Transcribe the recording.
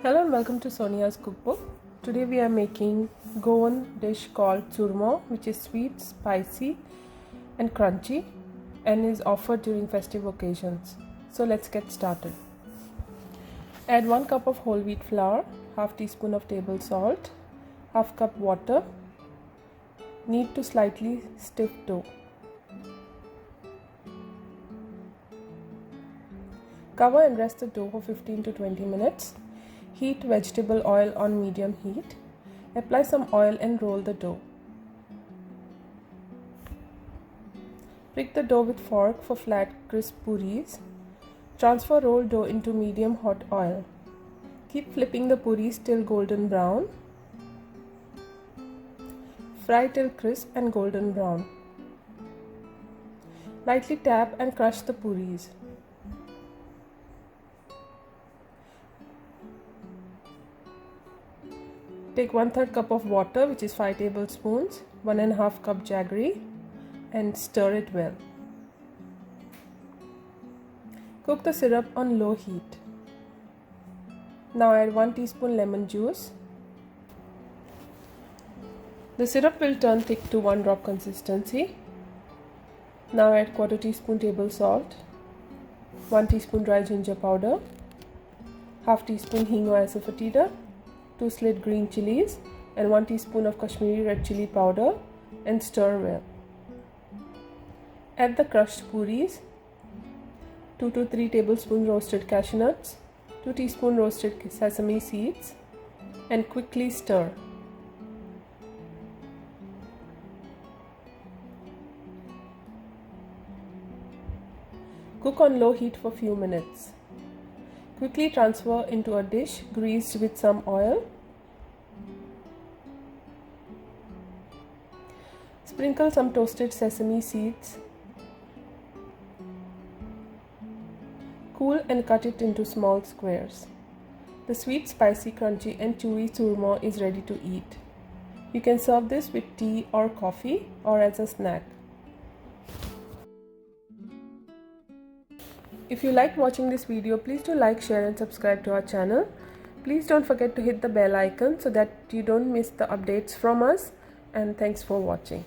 Hello and welcome to Sonia's cookbook. Today we are making Goan dish called churmo, which is sweet, spicy and crunchy and is offered during festive occasions. So let's get started. Add 1 cup of whole wheat flour, half teaspoon of table salt, half cup water. Knead to slightly stiff dough. Cover and rest the dough for 15 to 20 minutes. Heat vegetable oil on medium heat. Apply some oil and roll the dough. Prick the dough with fork for flat, crisp puris. Transfer rolled dough into medium hot oil. Keep flipping the puris till golden brown. Fry till crisp and golden brown. Lightly tap and crush the puris. Take 1/3 cup of water, which is 5 tablespoons, 1½ cup jaggery, and stir it well. Cook the syrup on low heat. Now add 1 teaspoon lemon juice. The syrup will turn thick to 1 drop consistency. Now add 1/4 teaspoon table salt, 1 teaspoon dry ginger powder, half teaspoon hing or asafoetida, 2 slit green chilies and 1 teaspoon of Kashmiri red chili powder, and stir well. Add the crushed puris, 2 to 3 tablespoons roasted cashew nuts, 2 teaspoons roasted sesame seeds, and quickly stir. Cook on low heat for few minutes. Quickly transfer into a dish greased with some oil. Sprinkle some toasted sesame seeds. Cool and cut it into small squares. The sweet, spicy, crunchy and chewy churmo is ready to eat. You can serve this with tea or coffee or as a snack. If you liked watching this video, please do like, share and subscribe to our channel. Please don't forget to hit the bell icon so that you don't miss the updates from us, and thanks for watching.